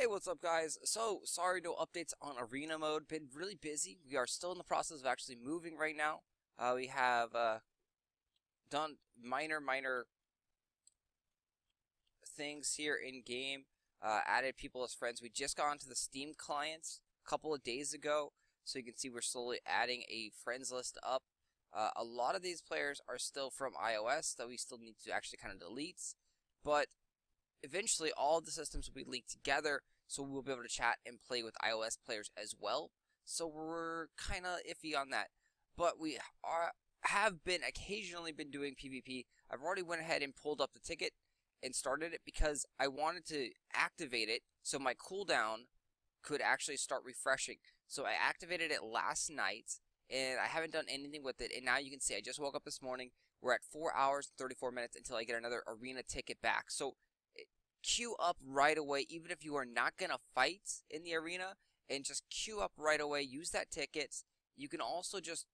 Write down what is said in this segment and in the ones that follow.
Hey, what's up, guys? So, sorry, no updates on arena mode. Been really busy. We are still in the process of actually moving right now. We have done minor things here in game. Added people as friends. We just got onto the Steam clients a couple of days ago, so you can see we're slowly adding a friends list up. A lot of these players are still from iOS that we still need to actually kind of delete, but eventually all of the systems will be linked together, so we'll be able to chat and play with iOS players as well. So we're kind of iffy on that, but we have been occasionally been doing PvP. I've already went ahead and pulled up the ticket and started it because I wanted to activate it so my cooldown could actually start refreshing. So I activated it last night, and I haven't done anything with it. And now you can see I just woke up this morning. We're at 4 hours and 34 minutes until I get another arena ticket back. So queue up right away, even if you are not going to fight in the arena, and just queue up right away. Use that ticket. You can also just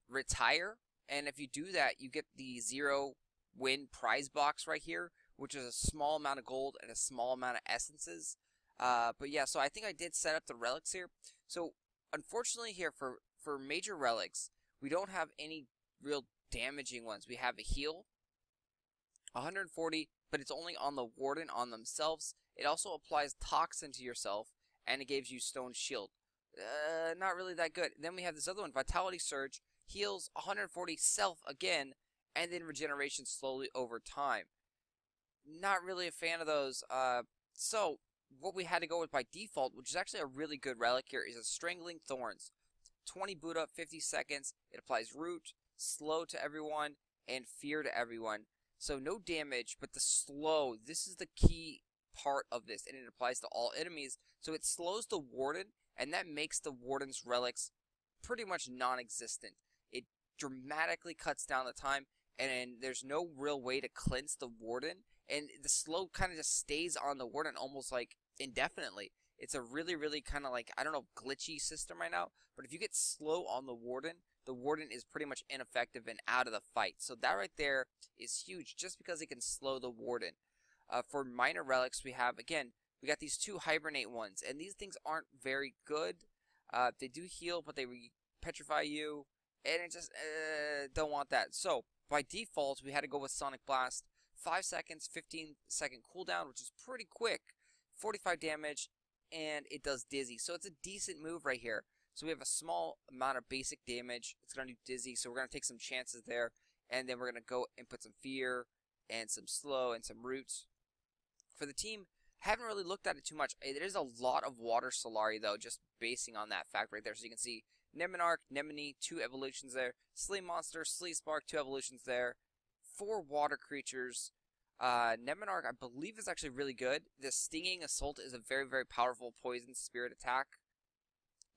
retire, and if you do that, you get the 0 win prize box right here, which is a small amount of gold and a small amount of essences. But yeah, so I think I did set up the relics here. So unfortunately here for major relics, we don't have any real damaging ones. We have a heal, 140, but it's only on the warden on themselves. It also applies toxin to yourself, and it gives you stone shield. Not really that good. Then we have this other one, vitality surge, heals 140 self again, and then regeneration slowly over time. Not really a fan of those. So what we had to go with by default, which is actually a really good relic here, is a strangling thorns. 20 boot up, 50 seconds. It applies root, slow to everyone, and fear to everyone. So no damage, but the slow, this is the key part of this, and it applies to all enemies. So it slows the warden, and that makes the warden's relics pretty much non-existent. It dramatically cuts down the time, and there's no real way to cleanse the warden, and the slow kind of just stays on the warden almost like indefinitely. It's a really kind of like, I don't know, glitchy system right now, but if you get slow on the warden is pretty much ineffective and out of the fight. So that right there is huge, just because it can slow the warden. For minor relics, we have, again, we got these 2 hibernate ones, and these things aren't very good. They do heal, but they petrify you, and it just, don't want that. So, by default, we had to go with Sonic Blast. 5 seconds, 15-second cooldown, which is pretty quick. 45 damage, and it does dizzy. So it's a decent move right here. So we have a small amount of basic damage. It's going to do dizzy, so we're going to take some chances there. And then we're going to go and put some fear and some slow and some roots. For the team, haven't really looked at it too much. There is a lot of water Solari, though, just basing on that fact right there. So you can see Nemonarch, Nemone, 2 evolutions there. Slee Monster, Slee Spark, 2 evolutions there. 4 water creatures. Nemonarch, I believe, is actually really good. The Stinging Assault is a very powerful poison spirit attack.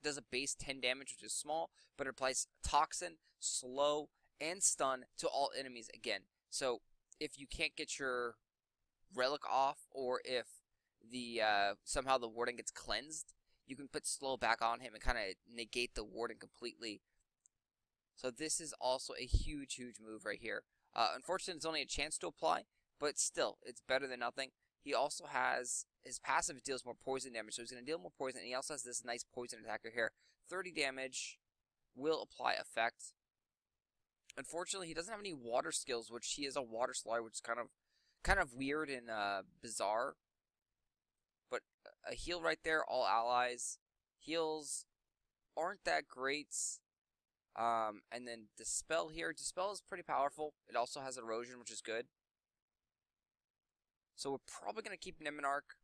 Does a base 10 damage, which is small, but it applies toxin, slow, and stun to all enemies again. So if you can't get your relic off, or if the somehow the warden gets cleansed, you can put slow back on him and kind of negate the warden completely. So this is also a huge move right here. Unfortunately, it's only a chance to apply, but still, it's better than nothing. He also has, his passive deals more poison damage, so he's going to deal more poison, and he also has this nice poison attacker here. 30 damage, will apply effect. Unfortunately, he doesn't have any water skills, which he is a water Solari, which is kind of weird and bizarre. But a heal right there, all allies. Heals aren't that great. And then Dispel here. Dispel is pretty powerful. It also has erosion, which is good. So we're probably going to keep Nemonarch.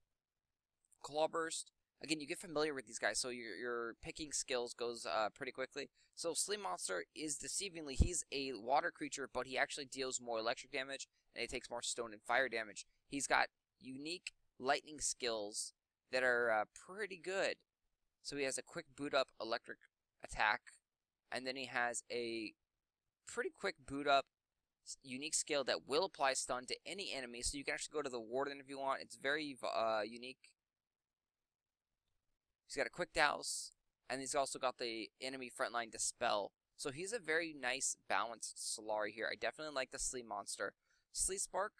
Clawburst. Again, you get familiar with these guys, so your picking skills goes pretty quickly. So Slee Monster is deceivingly, he's a water creature, but he actually deals more electric damage, and he takes more stone and fire damage. He's got unique lightning skills that are pretty good. So he has a quick boot up electric attack, and then he has a pretty quick boot up unique skill that will apply stun to any enemy, so you can actually go to the warden if you want. It's very unique. He's got a quick douse, and he's also got the enemy frontline dispel. So he's a very nice balanced Solari here. I definitely like the Slee Monster. Slee Spark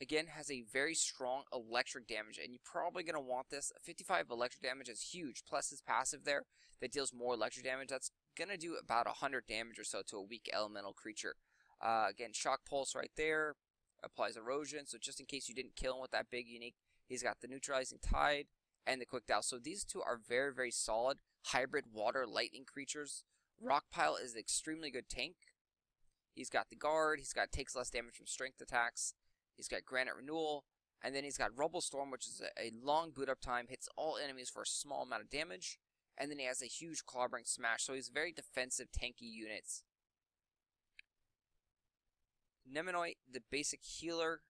again, has a very strong electric damage, and you're probably going to want this. 55 electric damage is huge, plus his passive there that deals more electric damage. That's going to do about 100 damage or so to a weak elemental creature. Again, Shock Pulse right there, applies erosion, so just in case you didn't kill him with that big unique, he's got the Neutralizing Tide and the Quick Dow. So these two are very, very solid hybrid water lightning creatures. Rockpile is an extremely good tank. He's got the guard, he's got takes less damage from strength attacks, he's got Granite Renewal, and then he's got Rubble Storm, which is a long boot up time, hits all enemies for a small amount of damage, and then he has a huge Clobbering Smash, so he's very defensive, tanky units. Nemenoid, the basic healer,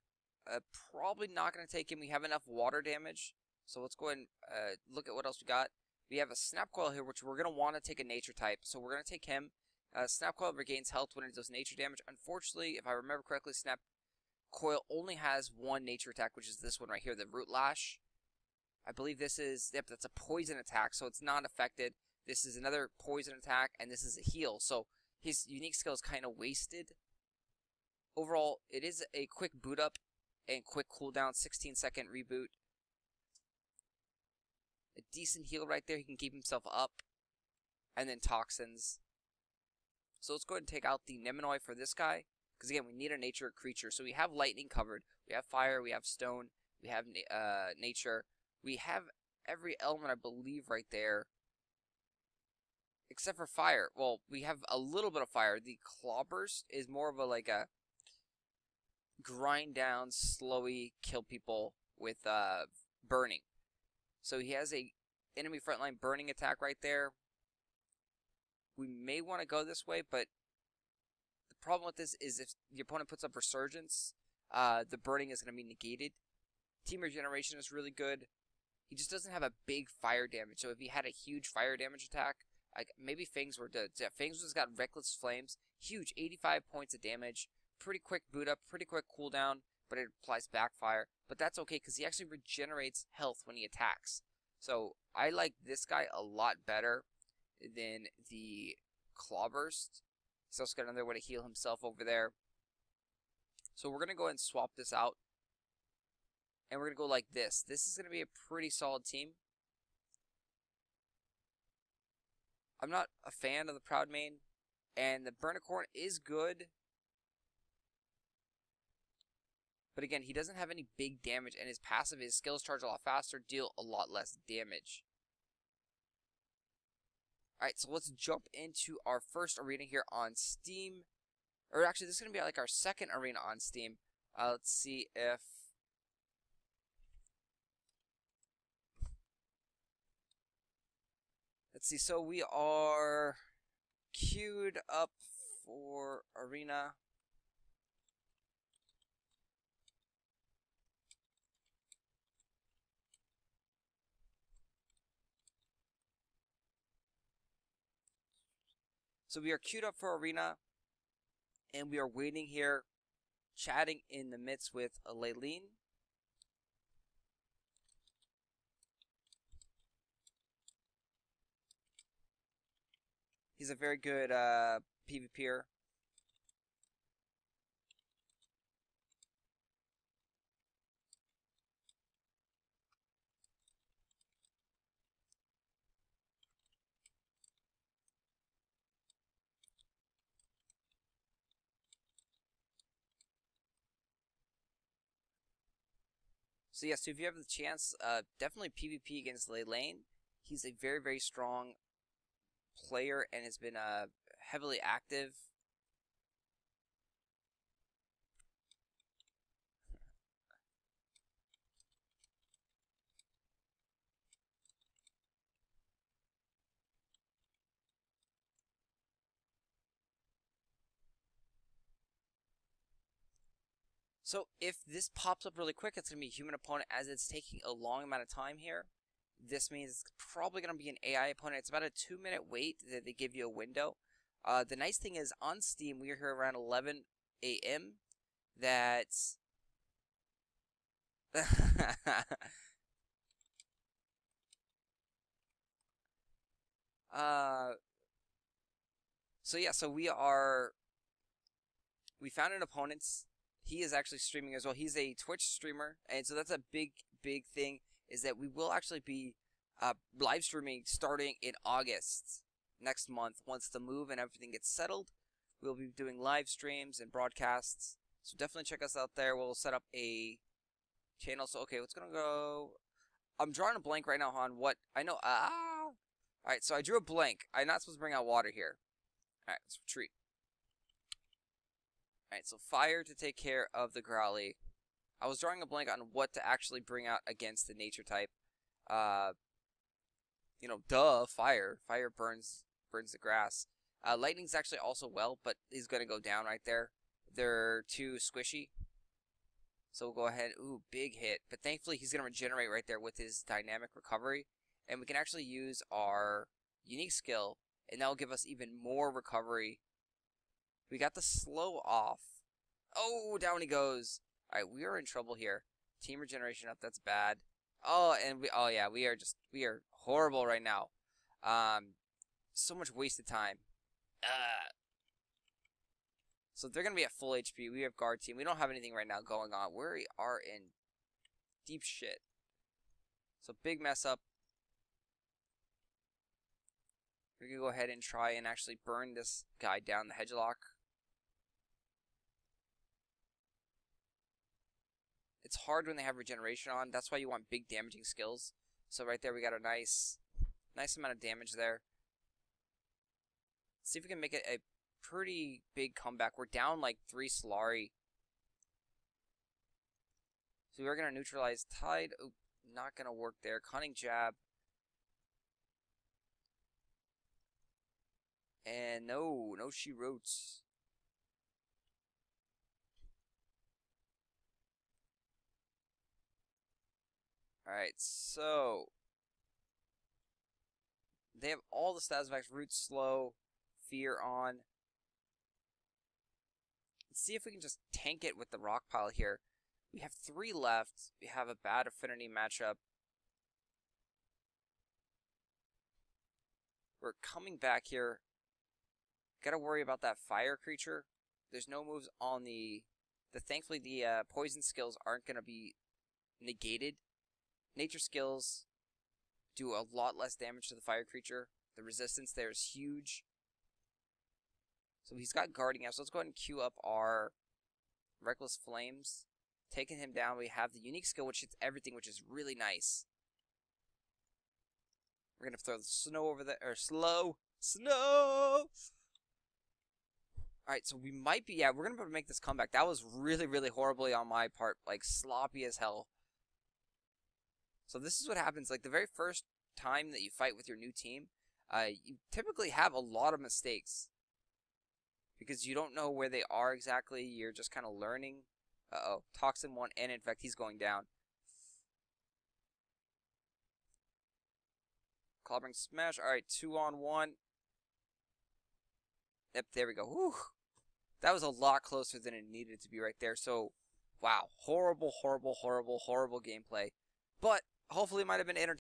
probably not going to take him. We have enough water damage, so let's go ahead and look at what else we got. We have a Snap Coil here, which we're going to want to take a nature type, so we're going to take him. Snap Coil regains health when it does nature damage. Unfortunately, if I remember correctly, Snap Coil only has one nature attack, which is this one right here, the Root Lash. I believe this is, yep, that's a poison attack, so it's not affected. This is another poison attack, and this is a heal, so his unique skill is kind of wasted. Overall, it is a quick boot up and quick cooldown, 16-second reboot. A decent heal right there, he can keep himself up. And then Toxins. So let's go ahead and take out the Nemenoid for this guy, because again, we need a nature creature. So we have lightning covered, we have fire, we have stone, we have nature. We have every element, I believe, right there, except for fire. Well, we have a little bit of fire. The Clawburst is more of a like a grind down, slowy, kill people with burning. So he has a enemy frontline burning attack right there. We may want to go this way, but the problem with this is if the opponent puts up Resurgence, the burning is going to be negated. Team Regeneration is really good. He just doesn't have a big fire damage. So if he had a huge fire damage attack, like maybe Fangs were to... Yeah, Fangs has got Reckless Flames, huge 85 points of damage, pretty quick boot up, pretty quick cooldown, but it applies backfire. But that's okay because he actually regenerates health when he attacks. So I like this guy a lot better than the Clawburst. He's also got another way to heal himself over there. So we're going to go ahead and swap this out. And we're going to go like this. This is going to be a pretty solid team. I'm not a fan of the Proud Main. And the Burnicorn is good. But again, he doesn't have any big damage. And his passive, his skills charge a lot faster, deal a lot less damage. Alright, so let's jump into our first arena here on Steam. Or actually, this is going to be like our second arena on Steam. Let's see if... Let's see, so we are queued up for arena. So we are queued up for arena, and we are waiting here, chatting in the midst with Layleen. He's a very good PvPer. So yeah, so if you have the chance, definitely PvP against Layleen. He's a very, very strong player and has been heavily active. So if this pops up really quick, it's going to be a human opponent as it's taking a long amount of time here. This means it's probably going to be an AI opponent. It's about a 2-minute wait that they give you a window. The nice thing is on Steam, we are here around 11 a.m. That's... so yeah, so we found an opponent. he is actually streaming as well. He's a Twitch streamer, and so that's a big thing, is that we will actually be live streaming starting in August next month. Once the move and everything gets settled, we'll be doing live streams and broadcasts. So definitely check us out there. We'll set up a channel. So, okay, what's going to go? I'm drawing a blank right now on what I know. Alright, so I drew a blank. I'm not supposed to bring out water here. Alright, let's retreat. Alright, so fire to take care of the Growly. I was drawing a blank on what to actually bring out against the nature type. You know, duh, fire. Fire burns the grass. Lightning's actually also well, but he's going to go down right there. They're too squishy. So we'll go ahead. Ooh, big hit. But thankfully, he's going to regenerate right there with his dynamic recovery. And we can actually use our unique skill, and that will give us even more recovery. We got the slow off. Oh, down he goes. All right, we are in trouble here. Team regeneration up. That's bad. Oh, and we are horrible right now. So much wasted time. So they're gonna be at full HP. We have guard team. We don't have anything right now going on. We are in deep shit. So big mess up. We're gonna go ahead and try and actually burn this guy down the hedgelock. It's hard when they have regeneration on. That's why you want big damaging skills. So right there we got a nice amount of damage there. Let's see if we can make it a pretty big comeback. We're down like 3 Solari. So we're going to neutralize Tide. Oop, not going to work there. Cunning Jab. And no she rotes. Alright, so they have all the stats effects. Root slow, fear on. Let's see if we can just tank it with the rock pile here. We have 3 left. We have a bad affinity matchup. We're coming back here. Gotta worry about that fire creature. There's no moves on thankfully the poison skills aren't gonna be negated. Nature skills do a lot less damage to the fire creature. The resistance there is huge. So he's got guarding out. So let's go ahead and queue up our Reckless Flames. Taking him down, we have the unique skill, which hits everything, which is really nice. We're going to throw the snow over there. Or snow! Alright, so we might be, we're going to make this comeback. That was really horribly on my part. Like, sloppy as hell. So this is what happens. Like, the very first time that you fight with your new team, you typically have a lot of mistakes. Because you don't know where they are exactly. You're just kind of learning. Uh-oh. Toxin 1, and in fact, he's going down. Clobbering Smash. Alright, 2-on-1. Yep, there we go. Whew. That was a lot closer than it needed to be right there. So, wow. Horrible gameplay. But hopefully it might have been entertaining.